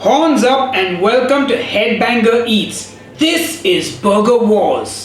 Horns up and welcome to Headbanger Eats. This is Burger Wars.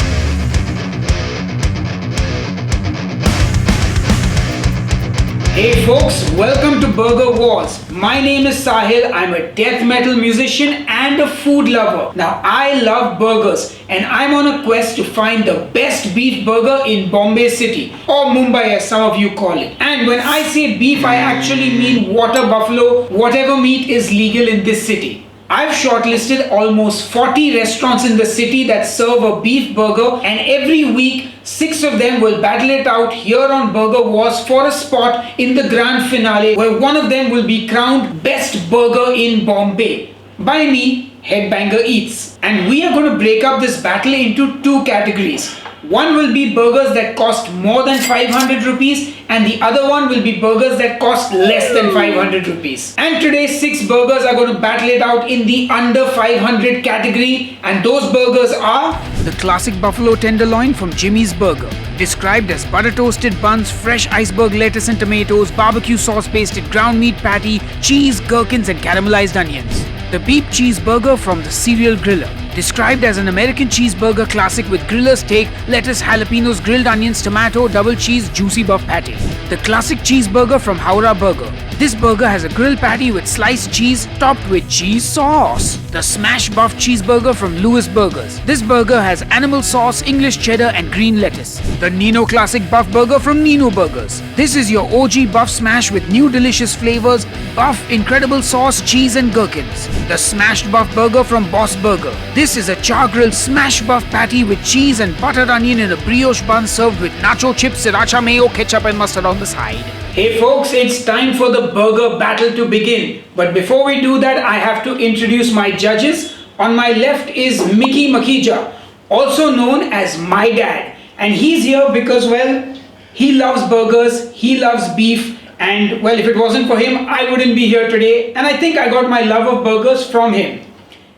Hey folks, welcome to Burger Wars. My name is Sahil. I'm a death metal musician and a food lover. Now I love burgers and I'm on a quest to find the best beef burger in Bombay city, or Mumbai as some of you call it. And when I say beef, I actually mean water buffalo, whatever meat is legal in this city. I've shortlisted almost 40 restaurants in the city that serve a beef burger, and every week 6 of them will battle it out here on Burger Wars for a spot in the grand finale where one of them will be crowned best burger in Bombay by me, Headbanger Eats. And we are going to break up this battle into 2 categories. One will be burgers that cost more than 500 rupees and the other one will be burgers that cost less than 500 rupees. And today 6 burgers are going to battle it out in the under 500 category, and those burgers are the classic buffalo tenderloin from JIMI'S Burger, described as butter toasted buns, fresh iceberg lettuce and tomatoes, barbecue sauce pasted ground meat patty, cheese, gherkins and caramelized onions. The beef cheeseburger from the Serial Griller, described as an American cheeseburger classic with griller steak, lettuce, jalapenos, grilled onions, tomato, double cheese, juicy buff patty. The classic cheeseburger from HOWRA Burger. This burger has a grilled patty with sliced cheese topped with cheese sauce. The smash buff cheeseburger from Lewis Burgers. This burger has animal sauce, English cheddar and green lettuce. The NINO classic buff burger from NINO Burgers. This is your OG buff smash with new delicious flavors, buff, incredible sauce, cheese and gherkins. The smashed buff burger from Boss Burger. This is a char grilled smash buff patty with cheese and buttered onion in a brioche bun served with nacho chips, sriracha mayo, ketchup and mustard on the side. Hey folks, it's time for the burger battle to begin. But before we do that, I have to introduce my judges. On my left is Micky Makhija, also known as my dad. And he's here because, well, he loves burgers, he loves beef. And well, if it wasn't for him, I wouldn't be here today. And I think I got my love of burgers from him.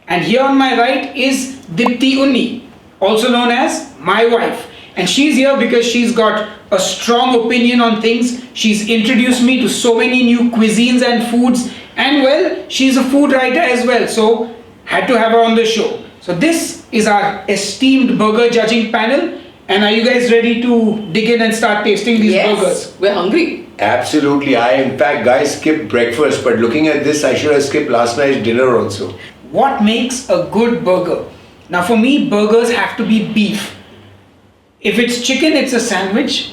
And here on my right is Deepti Unni, also known as my wife. And she's here because she's got a strong opinion on things. She's introduced me to so many new cuisines and foods. And well, she's a food writer as well. So had to have her on the show. So this is our esteemed burger judging panel. And are you guys ready to dig in and start tasting these burgers? Yes, we're hungry. Absolutely. In fact, guys, skipped breakfast. But looking at this, I should have skipped last night's dinner also. What makes a good burger? Now for me, burgers have to be beef. If it's chicken, it's a sandwich.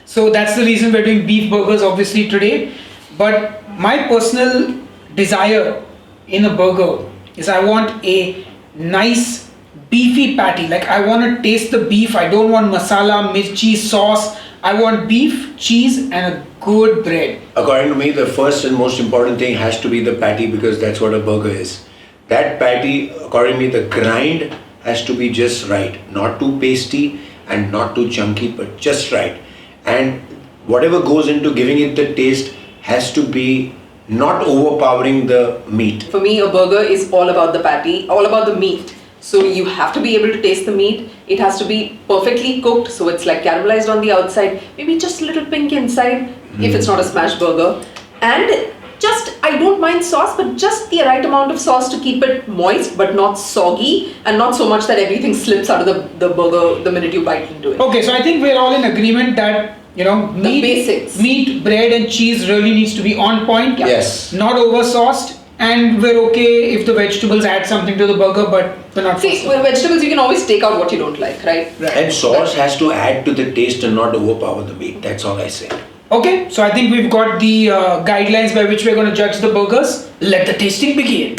So that's the reason we're doing beef burgers obviously today. But my personal desire in a burger is I want a nice beefy patty. Like I want to taste the beef. I don't want masala, mirchi, sauce. I want beef, cheese and a good bread. According to me, the first and most important thing has to be the patty, because that's what a burger is. That patty, according to me, the grind has to be just right. Not too pasty and not too chunky, but just right. And whatever goes into giving it the taste has to be not overpowering the meat. For me, a burger is all about the patty, all about the meat. So you have to be able to taste the meat. It has to be perfectly cooked, so it's like caramelized on the outside, maybe just a little pink inside if it's not a smash burger. And just, I don't mind sauce, but just the right amount of sauce to keep it moist but not soggy, and not so much that everything slips out of the burger the minute you bite into it. Okay, so I think we're all in agreement that, you know, meat, bread and cheese really needs to be on point. Yes. Not over sauced. And we're okay if the vegetables add something to the burger, but we're not. See, with vegetables you can always take out what you don't like, right? And sauce has to add to the taste and not overpower the meat. That's all I say. Okay, so I think we've got the guidelines by which we're going to judge the burgers. Let the tasting begin.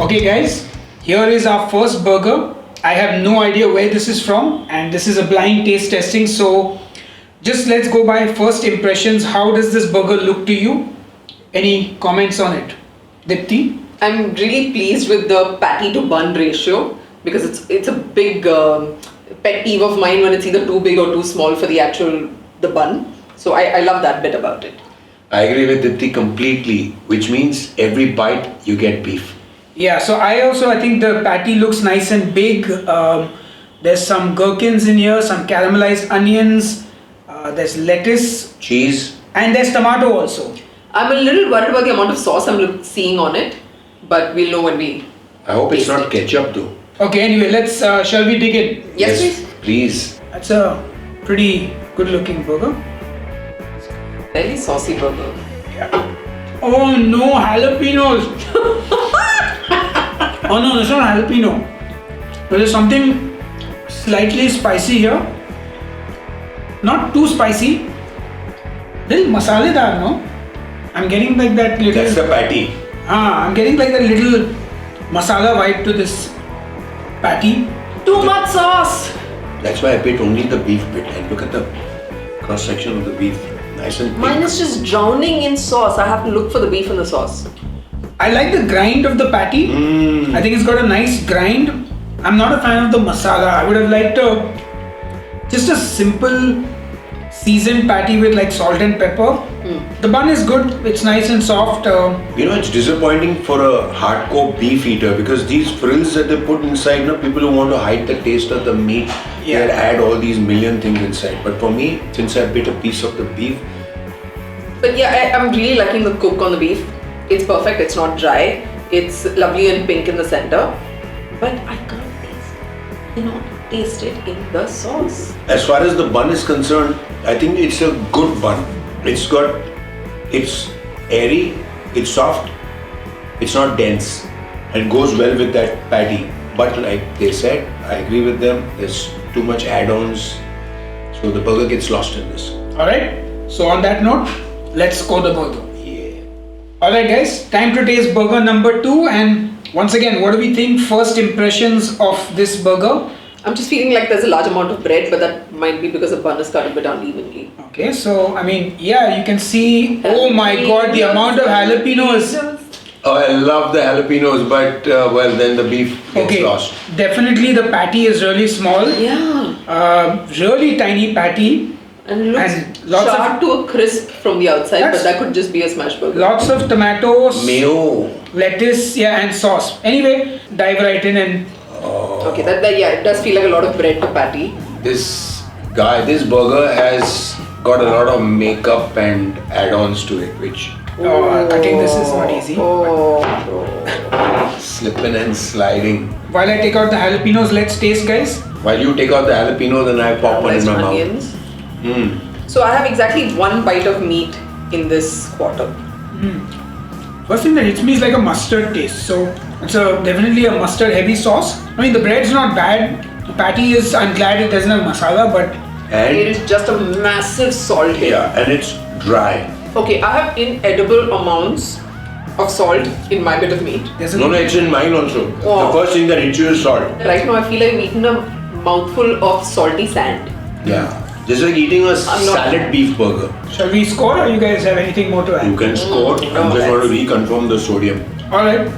Okay guys, here is our first burger. I have no idea where this is from, and this is a blind taste testing, so just let's go by first impressions. How does this burger look to you? Any comments on it? Deepti? I'm really pleased with the patty to bun ratio, because it's a big pet peeve of mine when it's either too big or too small for the bun. So I love that bit about it. I agree with Deepti completely, which means every bite you get beef. Yeah, so I think the patty looks nice and big. There's some gherkins in here, some caramelized onions. There's lettuce, cheese, And there's tomato also. I'm a little worried about the amount of sauce I'm seeing on it, but we'll know when we. I hope it's taste not it. ketchup though. Okay, anyway, let's, shall we dig in? Yes, Please. That's a pretty good looking burger. please. Very saucy burger. Oh no, jalapenos! Oh no, it's not jalapeno. There is something slightly spicy here. Not too spicy. Little masaledar, no? I'm getting like that little. That's the patty. I'm getting like that little masala vibe to this patty. Too much sauce! That's why I picked only the beef bit. And look at the cross section of the beef. Nice and Mine thick. is just drowning in sauce. I have to look for the beef in the sauce. I like the grind of the patty. I think it's got a nice grind. I'm not a fan of the masala. I would have liked just a simple seasoned patty with like salt and pepper. The bun is good. It's nice and soft. You know, it's disappointing for a hardcore beef eater because these frills that they put inside, people who want to hide the taste of the meat, Yeah. they add all these million things inside. But for me, since I bit a piece of the beef, But yeah, I'm really liking the cook on the beef. It's perfect, it's not dry. It's lovely and pink in the center. But I cannot taste it in the sauce. as far as the bun is concerned, I think it's a good bun. It's airy, it's soft, it's not dense, and goes well with that patty. But like they said, I agree with them, there's too much add-ons, so the burger gets lost in this. Alright. So on that note, let's score the burger. Yeah. Alright guys, time to taste burger number 2, and once again, what do we think? First impressions of this burger? I'm just feeling like there's a large amount of bread, but that might be because the bun is cut a bit unevenly. Okay, so I mean, yeah, you can see, oh my god, the amount of jalapenos. Oh, I love the jalapenos, but well, then the beef gets Okay, lost. definitely the patty is really small. Yeah. Really tiny patty. And looks And lots of- charred to a crisp from the outside, That's- but that could just be a smash burger. Lots of tomatoes, Mayo. lettuce, yeah, and sauce. Anyway, dive right in and Okay, yeah, it does feel like a lot of bread to patty. This burger has got a lot of makeup and add-ons to it, which cutting this is not easy. Oh, slipping and sliding. While I take out the jalapenos, let's taste, guys. While you take out the jalapeno, then I pop one in my mouth. onions. Mm. So I have exactly one bite of meat in this quarter. First thing that hits me is like a mustard taste. So it's definitely a mustard heavy sauce. I mean, the bread's not bad. The patty is, I'm glad it doesn't have masala, but It And is just a massive salt hit. yeah, and it's dry. Okay, I have inedible amounts of salt in my bit of meat. there's a No, it's in mine also. Oh. The first thing that hits you is salt. Right now I feel like I'm eating a mouthful of salty sand. Yeah. Just like eating a I'm not- salad beef burger. Shall we score or you guys have anything more to You add? can score. I no, just want to that's- reconfirm the sodium. Alright.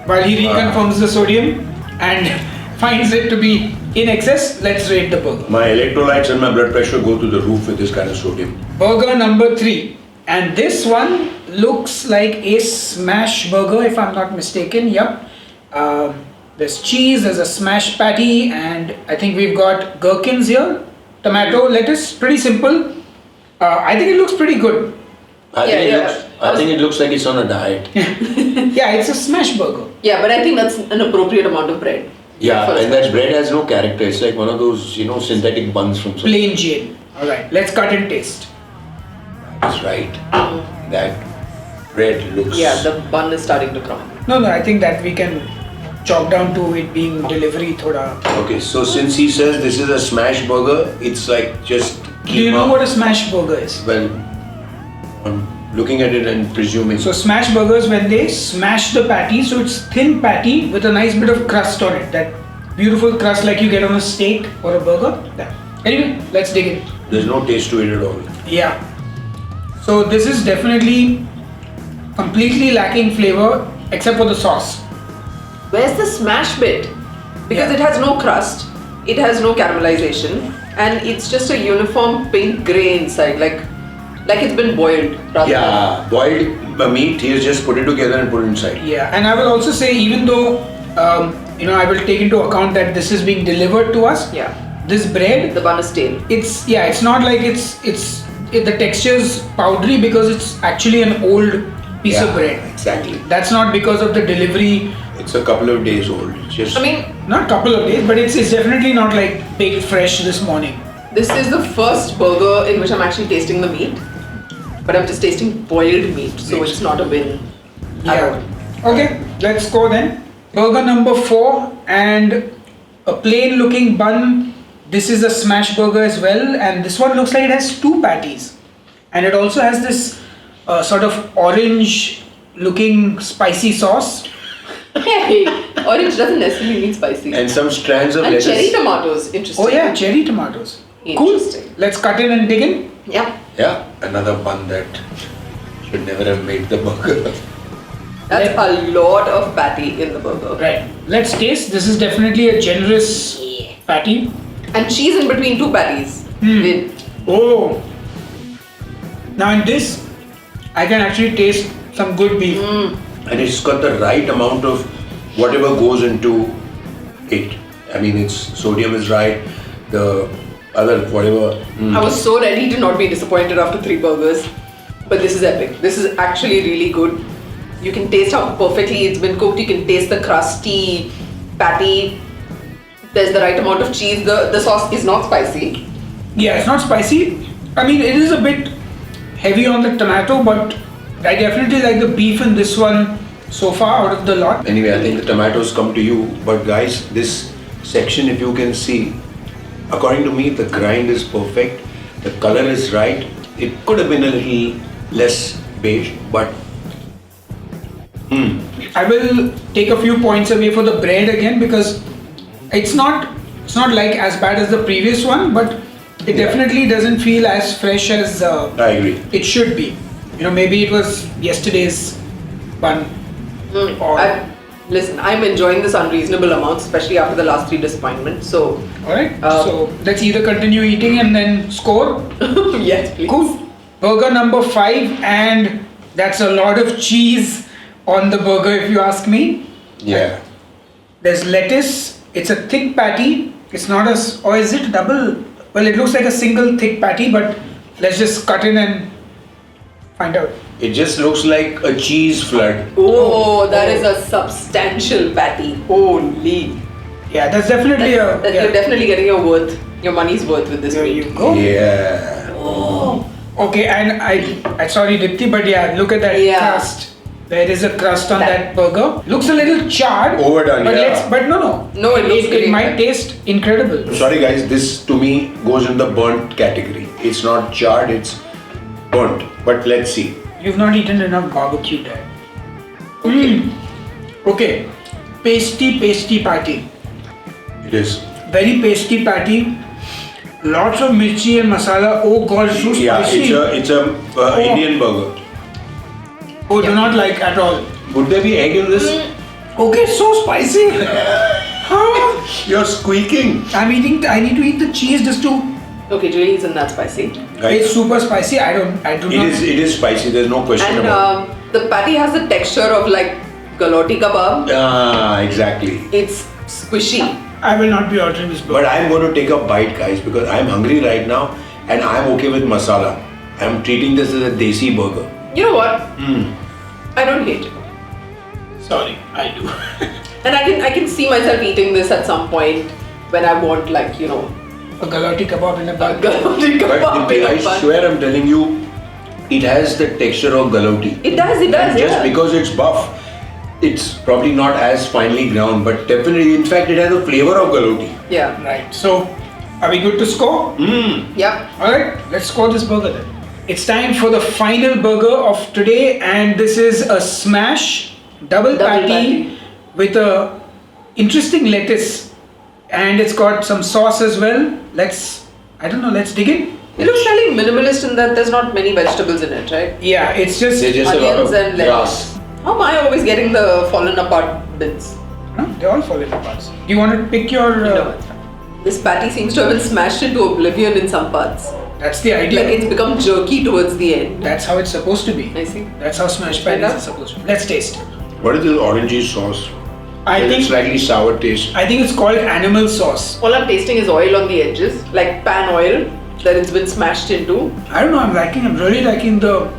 While he reconfirms the sodium and finds it to be in excess, let's rate the burger. My electrolytes and my blood pressure go to the roof with this kind of sodium. Burger number 3. And this one looks like a smash burger if I'm not mistaken. Yep. There's cheese, there's a smash patty, and I think we've got gherkins here. Tomato, lettuce, pretty simple. I think it looks pretty good. I Yeah, think it looks like it's on a diet. Yeah, it's a smash burger. Yeah, but I think that's an appropriate amount of bread. Yeah, For a and that bread has no character. It's like one of those, synthetic buns from some. Plain Jane. Alright, let's cut and taste. That's right. That bread looks. Yeah, the bun is starting to crumble. No, I think that we can chalk down to it being delivery thoda. Okay, so since he says this is a smash burger, it's like just. Do you know what a smash burger is? Well, I'm looking at it and presuming. So smash burgers, when they smash the patty, so it's thin patty with a nice bit of crust on it. That beautiful crust like you get on a steak or a burger. Yeah. Anyway, let's dig in. There's no taste to it at all. Yeah. So this is definitely completely lacking flavor except for the sauce. Where's the smash bit? Because Yeah. it has no crust, it has no caramelization, and it's just a uniform pink gray inside, like it's been boiled. Rather Yeah, boiled meat, he has just put it together and put it inside. Yeah, and I will also say, even though I will take into account that this is being delivered to us. Yeah. This bread, The bun is stale. it's not like it's the texture is powdery because it's actually an old piece of bread. Exactly. That's not because of the delivery. It's a couple of days old. It's just. I mean, Not couple of days, but it's definitely not like baked fresh this morning. this is the first burger in which I'm actually tasting the meat. But I'm just tasting boiled meat, so it's not a win. Yeah. Okay, let's go then. Burger number 4 and a plain looking bun. This is a smash burger as well, and this one looks like it has 2 patties. And it also has this sort of orange looking spicy sauce. Hey, orange doesn't necessarily mean spicy. And some strands of And lettuce. cherry tomatoes, interesting. Oh yeah, cherry tomatoes. Cool. Interesting. Let's cut in and dig in. Yeah. Yeah, another bun that should never have made the burger. That's a lot of patty in the burger. Right. Let's taste. This is definitely a generous patty. And cheese in between 2 patties. Win. Oh. Now in this, I can actually taste some good beef. And it's got the right amount of whatever goes into it. I mean, its sodium is right, the other whatever. I was so ready to not be disappointed after 3 burgers. But this is epic. This is actually really good. You can taste how perfectly it's been cooked. You can taste the crusty patty. There's the right amount of cheese. The sauce is not spicy. Yeah, it's not spicy. I mean, it is a bit heavy on the tomato, but I definitely like the beef in this one so far out of the lot. Anyway, I think the tomatoes come to you. But guys, this section, if you can see, according to me, the grind is perfect. The color is right. It could have been a little less beige, but I will take a few points away for the bread again because it's not like as bad as the previous one, but it definitely doesn't feel as fresh as I agree. it should be. You know, maybe it was yesterday's bun. Or, Listen, I'm enjoying this unreasonable amount, especially after the last 3 disappointments. So, alright, so let's either continue eating and then score. yes, please. Cool. Burger number 5, and that's a lot of cheese on the burger if you ask me. Yeah. There's lettuce. It's a thick patty. It's not or is it double? Well, it looks like a single thick patty, but let's just cut in and find out. It just looks like a cheese flood. Oh, that is a substantial patty. Holy. Yeah, that's definitely You're definitely getting your money's worth with this There meat. you go. Yeah. Oh. Okay, and I sorry Deepti, but yeah, look at that crust. There is a crust on that burger. Looks a little charred. Overdone, but yeah. No, it looks it great. might taste incredible. Sorry guys, this to me goes in the burnt category. It's not charred, it's burnt. But let's see. You've not eaten enough barbecue there. Okay. Pasty patty. It is. Very pasty patty. Lots of mirchi and masala. Oh god, it's so Yeah, spicy. it's a Indian burger. Oh, do not like at all. Would there be egg in this? Okay, so spicy. You're squeaking. I need to eat the cheese just to. Okay, it really isn't that spicy. Right. It's super spicy. I do not. It is spicy. There's no question And about the patty has the texture of like galoti kebab. it. Ah, exactly. It's squishy. I will not be ordering this burger. But I'm going to take a bite, guys, because I'm hungry right now, and I'm okay with masala. I'm treating this as a desi burger. You know what? I don't hate it. Sorry, I do. And I can see myself eating this at some point when I want A galati kebab in a bun. galoti But kebab in I a bun. swear I'm telling you, it has the texture of galoti. It does, Just yeah. because it's buff, it's probably not as finely ground, but definitely, in fact, it has a flavor of galoti. Yeah. Right. So, are we good to score? Yep. Alright, let's score this burger then. It's time for the final burger of today, and this is a smash double patty with a interesting lettuce, and it's got some sauce as well. Let's dig in. It looks fairly minimalist in that there's not many vegetables in it, right? Yeah, it's just There's just a lot of Onions and lettuce. grass. How am I always getting the fallen apart bits? They all fall into parts. Do you want to pick your? No. This patty seems to have been smashed into oblivion in some parts. That's the idea. Like it's become jerky towards the end. That's how it's supposed to be. I see. That's how smash patties are supposed to be. Let's taste it. What is this orangey sauce? I There's a think slightly sour taste. it's called animal sauce. All I'm tasting is oil on the edges, like pan oil. that it's been smashed into. I don't know, I'm really liking the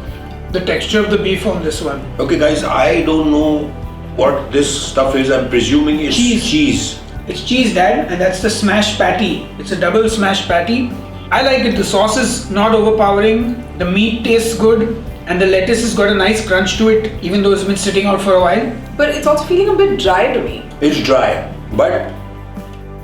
texture of the beef on this one. Okay, guys, I don't know what this stuff is. I'm presuming it's cheese. It's cheese, Dad, and that's the smash patty. It's a double smash patty. I like it. The sauce is not overpowering. The meat tastes good, and the lettuce has got a nice crunch to it, even though it's been sitting out for a while. But it's also feeling a bit dry to me. It's dry, but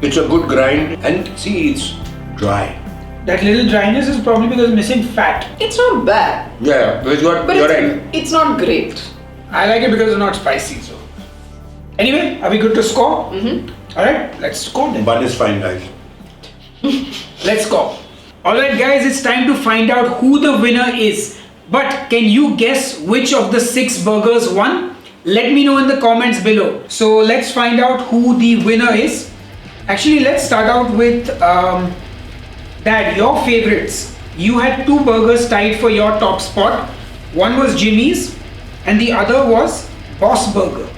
it's a good grind. And see, it's dry. That little dryness is probably because it's missing fat. It's not bad. Yeah, but you're right. It's not great. I like it because it's not spicy. So, anyway, are we good to score? Mm-hmm. All right, let's score then. Bun is fine, guys. Let's score. All right, guys, it's time to find out who the winner is. But can you guess which of the 6 burgers won? Let me know in the comments below. So let's find out who the winner is. Actually, let's start out with Dad, your favorites. You had 2 burgers tied for your top spot. One was JIMI'S and the other was Boss Burger.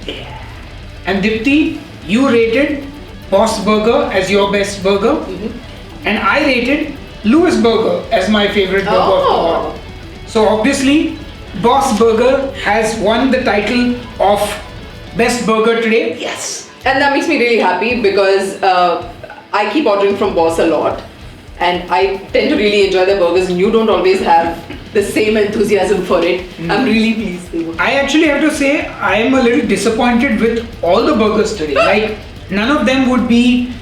And Deepti, you rated Boss Burger as your best burger. Mm-hmm. And I rated Lewis Burger as my favorite burger of the lot. So obviously, Boss Burger has won the title of best burger today. Yes. And that makes me really happy because I keep ordering from Boss a lot. And I tend to really enjoy their burgers, and you don't always have the same enthusiasm for it. I'm really pleased. I actually have to say, I am a little disappointed with all the burgers today. Like, none of them would be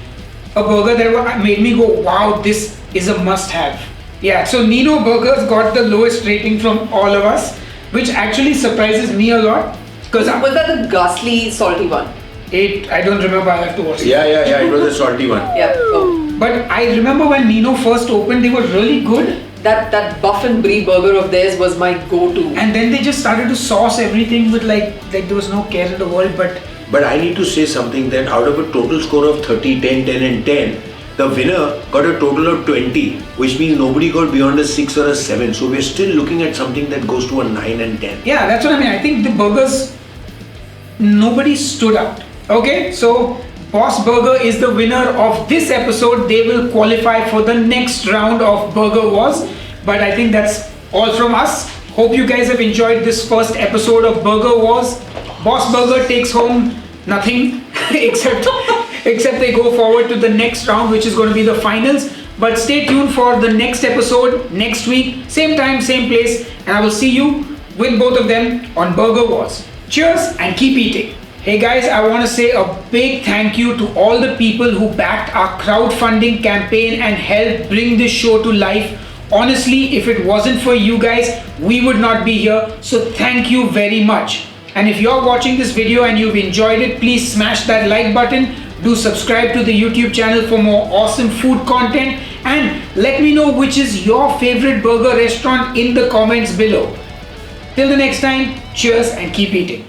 a burger that made me go, wow, this is a must-have. Yeah, so NINO Burgers got the lowest rating from all of us, which actually surprises me a lot. Was that the ghastly salty one? I don't remember, I have to watch it. Yeah, it was a salty one. Yeah. Oh. But I remember when NINO first opened, they were really good. That buff and brie burger of theirs was my go-to. And then they just started to sauce everything with like there was no care in the world. But I need to say something that out of a total score of 30, 10, 10 and 10, the winner got a total of 20, which means nobody got beyond a 6 or a 7. So we're still looking at something that goes to a 9 and 10. Yeah, that's what I mean. I think the burgers, nobody stood out. Okay, so Boss Burger is the winner of this episode. They will qualify for the next round of Burger Wars. But I think that's all from us. Hope you guys have enjoyed this first episode of Burger Wars. Boss Burger takes home nothing except they go forward to the next round, which is going to be the finals. But stay tuned for the next episode next week, same time, same place, and I will see you with both of them on Burger Wars. Cheers and keep eating. Hey guys, I want to say a big thank you to all the people who backed our crowdfunding campaign and helped bring this show to life. Honestly, if it wasn't for you guys, we would not be here. So thank you very much. And if you're watching this video and you've enjoyed it, please smash that like button. Do subscribe to the YouTube channel for more awesome food content. And let me know which is your favorite burger restaurant in the comments below. Till the next time, cheers and keep eating.